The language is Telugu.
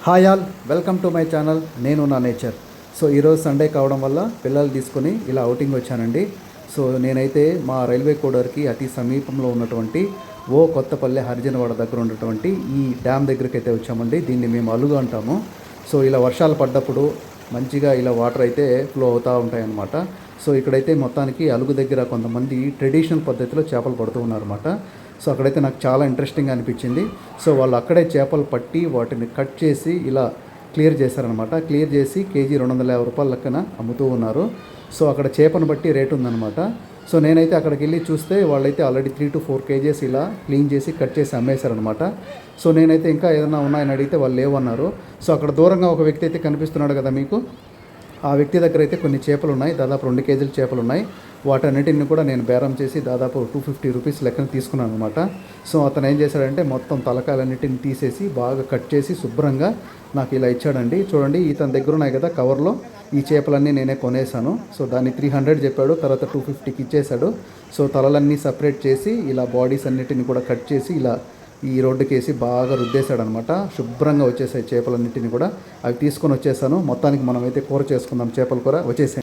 Hi all, welcome to my channel. నేను నా నేచర్. సో ఈరోజు సండే కావడం వల్ల పిల్లలు తీసుకొని ఇలా అవుటింగ్ వచ్చానండి. సో నేనైతే మా రైల్వే కోడర్కి అతి సమీపంలో ఉన్నటువంటి కొత్తపల్లె హరిజనవాడ దగ్గర ఉన్నటువంటి ఈ డ్యామ్ దగ్గరికి అయితే వచ్చామండి. దీన్ని మేము అలుగు అంటాము. సో ఇలా వర్షాలు పడ్డప్పుడు మంచిగా ఇలా వాటర్ అయితే ఫ్లో అవుతూ ఉంటాయన్నమాట. సో ఇక్కడైతే మొత్తానికి అలుగు దగ్గర కొంతమంది ట్రెడిషనల్ పద్ధతిలో చేపలు పడుతూ ఉన్నారన్నమాట. సో అక్కడైతే నాకు చాలా ఇంట్రెస్టింగ్ అనిపించింది. సో వాళ్ళు అక్కడే చేపలు పట్టి వాటిని కట్ చేసి ఇలా క్లియర్ చేశారనమాట. క్లియర్ చేసి కేజీ 250 రూపాయల లెక్కన అమ్ముతూ ఉన్నారు. సో అక్కడ చేపను బట్టి రేటు ఉందన్నమాట. సో నేనైతే అక్కడికి వెళ్ళి చూస్తే వాళ్ళైతే ఆల్రెడీ 3 to 4 కేజీస్ ఇలా క్లీన్ చేసి కట్ చేసి అమ్మేశారనమాట. సో నేనైతే ఇంకా ఏదైనా ఉన్నాయని అడిగితే వాళ్ళు లేవన్నారు. సో అక్కడ దూరంగా ఒక వ్యక్తి అయితే కనిపిస్తున్నాడు కదా మీకు, ఆ వ్యక్తి దగ్గర అయితే కొన్ని చేపలు ఉన్నాయి. దాదాపు 2 కేజీల చేపలు ఉన్నాయి. వాటన్నిటిని కూడా నేను బేరం చేసి దాదాపు 250 రూపీస్ లెక్కన తీసుకున్నాను అనమాట. సో అతను ఏం చేశాడంటే మొత్తం తలకాయలన్నిటిని తీసేసి బాగా కట్ చేసి శుభ్రంగా నాకు ఇలా ఇచ్చాడండి. చూడండి, ఇతని దగ్గర ఉన్నాయి కదా కవర్లో, ఈ చేపలన్నీ నేనే కొనేసాను. సో దాన్ని 300 చెప్పాడు, తర్వాత 250కి ఇచ్చేశాడు. సో తలలన్నీ సపరేట్ చేసి ఇలా బాడీస్ అన్నిటిని కూడా కట్ చేసి ఇలా ఈ రోడ్డుకేసి బాగా రుద్దేశాడనమాట. శుభ్రంగా వచ్చేసాయి చేపలన్నింటినీ కూడా. అవి తీసుకొని వచ్చేసాను. మొత్తానికి మనమైతే కూర చేసుకుందాం, చేపల కూర వచ్చేసాయి.